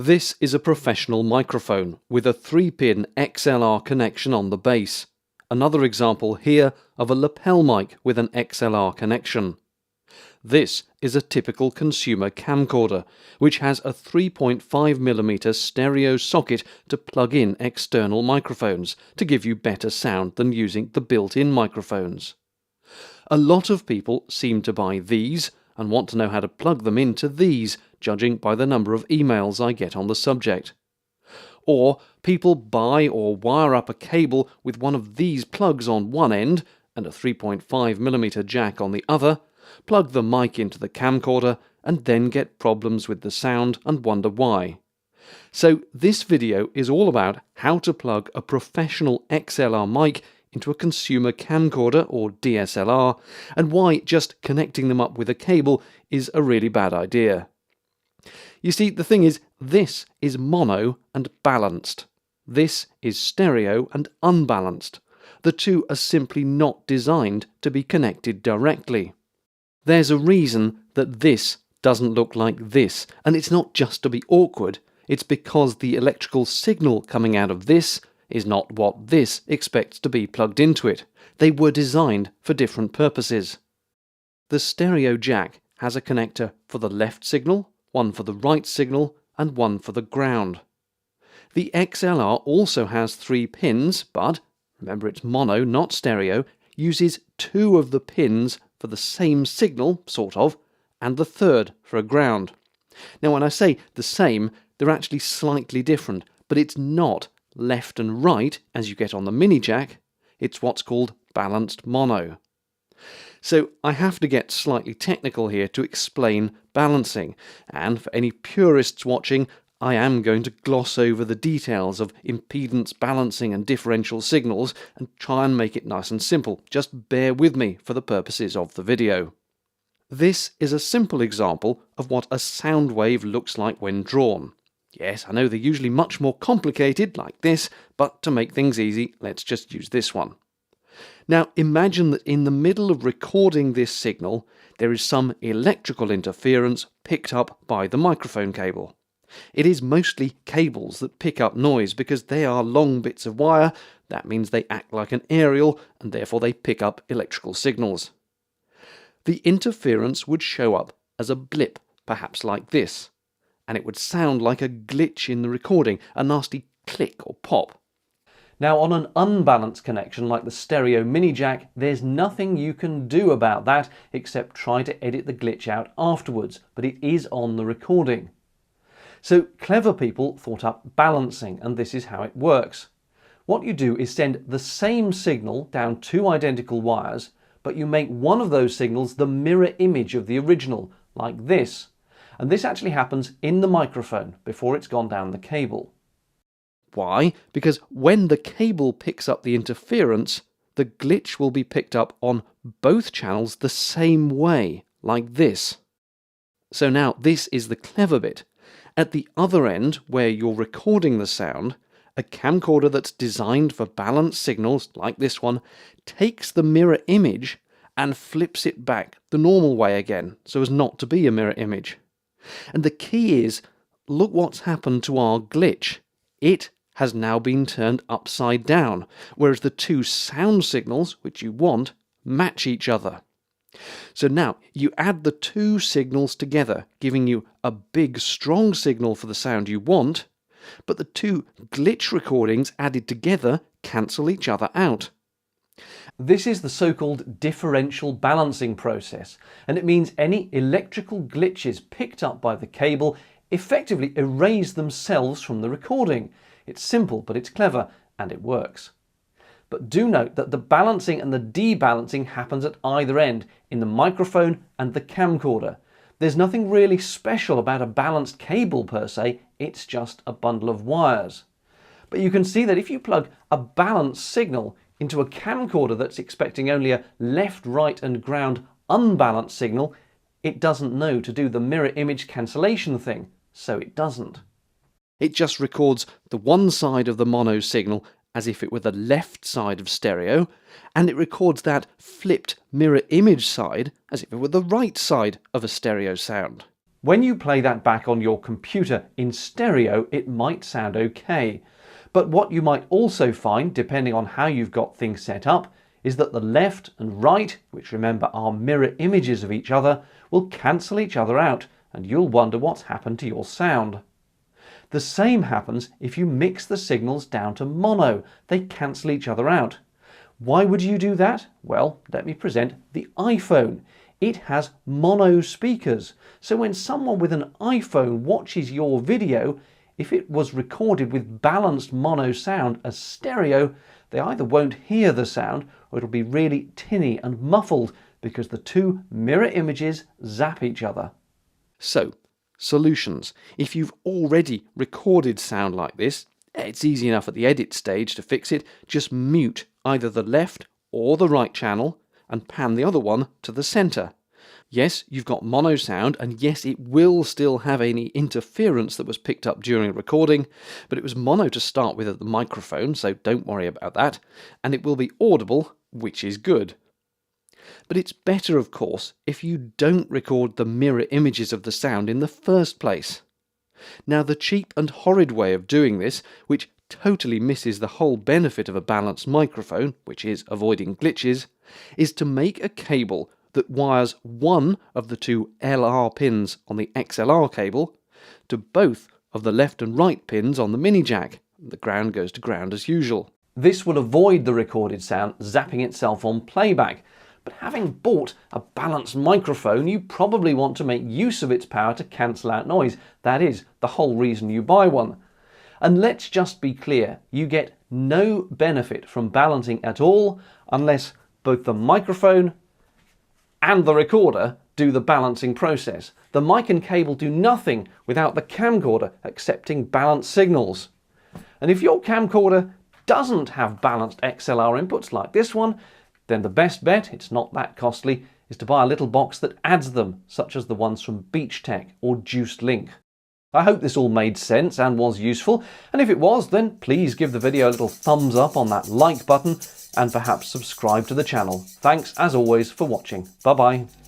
This is a professional microphone with a 3-pin XLR connection on the base. Another example here of a lapel mic with an XLR connection. This is a typical consumer camcorder, which has a 3.5mm stereo socket to plug in external microphones to give you better sound than using the built-in microphones. A lot of people seem to buy these and want to know how to plug them into these, judging by the number of emails I get on the subject. Or people buy or wire up a cable with one of these plugs on one end and a 3.5mm jack on the other, plug the mic into the camcorder, and then get problems with the sound and wonder why. So this video is all about how to plug a professional XLR mic into a consumer camcorder or DSLR, and why just connecting them up with a cable is a really bad idea. You see, the thing is, this is mono and balanced. This is stereo and unbalanced. The two are simply not designed to be connected directly. There's a reason that this doesn't look like this, and it's not just to be awkward, it's because the electrical signal coming out of this is not what this expects to be plugged into it. They were designed for different purposes. The stereo jack has a connector for the left signal, one for the right signal, and one for the ground. The XLR also has 3 pins, but, remember it's mono, not stereo, uses 2 of the pins for the same signal, sort of, and the third for a ground. Now when I say the same, they're actually slightly different, but it's not left and right as you get on the mini jack, it's what's called balanced mono. So I have to get slightly technical here to explain balancing, and for any purists watching, I am going to gloss over the details of impedance balancing and differential signals and try and make it nice and simple. Just bear with me for the purposes of the video. This is a simple example of what a sound wave looks like when drawn. Yes, I know they're usually much more complicated, like this, but to make things easy, let's just use this one. Now imagine that in the middle of recording this signal, there is some electrical interference picked up by the microphone cable. It is mostly cables that pick up noise because they are long bits of wire. That means they act like an aerial and therefore they pick up electrical signals. The interference would show up as a blip, perhaps like this, and it would sound like a glitch in the recording, a nasty click or pop. Now on an unbalanced connection like the stereo mini jack, there's nothing you can do about that except try to edit the glitch out afterwards, but it is on the recording. So clever people thought up balancing, and this is how it works. What you do is send the same signal down 2 identical wires, but you make one of those signals the mirror image of the original, like this. And this actually happens in the microphone before it's gone down the cable. Why? Because when the cable picks up the interference, the glitch will be picked up on both channels the same way, like this. So now this is the clever bit. At the other end, where you're recording the sound, a camcorder that's designed for balanced signals, like this one, takes the mirror image and flips it back the normal way again, so as not to be a mirror image. And the key is, look what's happened to our glitch. It has now been turned upside down, whereas the 2 sound signals, which you want, match each other. So now you add the 2 signals together, giving you a big strong signal for the sound you want, but the 2 glitch recordings added together cancel each other out. This is the so-called differential balancing process, and it means any electrical glitches picked up by the cable effectively erase themselves from the recording. It's simple, but it's clever, and it works. But do note that the balancing and the debalancing happens at either end, in the microphone and the camcorder. There's nothing really special about a balanced cable per se, it's just a bundle of wires. But you can see that if you plug a balanced signal into a camcorder that's expecting only a left, right and ground unbalanced signal, it doesn't know to do the mirror image cancellation thing, so it doesn't. It just records the one side of the mono signal as if it were the left side of stereo, and it records that flipped mirror image side as if it were the right side of a stereo sound. When you play that back on your computer in stereo, it might sound okay. But what you might also find, depending on how you've got things set up, is that the left and right, which remember are mirror images of each other, will cancel each other out, and you'll wonder what's happened to your sound. The same happens if you mix the signals down to mono. They cancel each other out. Why would you do that? Well, let me present the iPhone. It has mono speakers, so when someone with an iPhone watches your video, if it was recorded with balanced mono sound as stereo, they either won't hear the sound or it'll be really tinny and muffled because the two mirror images zap each other. So, solutions. If you've already recorded sound like this, it's easy enough at the edit stage to fix it. Just mute either the left or the right channel and pan the other one to the center. Yes, you've got mono sound, and yes, it will still have any interference that was picked up during recording, but it was mono to start with at the microphone, so don't worry about that, and it will be audible, which is good. But it's better, of course, if you don't record the mirror images of the sound in the first place. Now, the cheap and horrid way of doing this, which totally misses the whole benefit of a balanced microphone, which is avoiding glitches, is to make a cable that wires one of the two LR pins on the XLR cable to both of the left and right pins on the mini jack. The ground goes to ground as usual. This will avoid the recorded sound zapping itself on playback. But having bought a balanced microphone, you probably want to make use of its power to cancel out noise. That is the whole reason you buy one. And let's just be clear, you get no benefit from balancing at all unless both the microphone and the recorder do the balancing process. The mic and cable do nothing without the camcorder accepting balanced signals. And if your camcorder doesn't have balanced XLR inputs like this one, then the best bet, it's not that costly, is to buy a little box that adds them, such as the ones from Beach Tech or Juiced Link. I hope this all made sense and was useful, and if it was, then please give the video a little thumbs up on that like button and perhaps subscribe to the channel. Thanks as always for watching. Bye bye.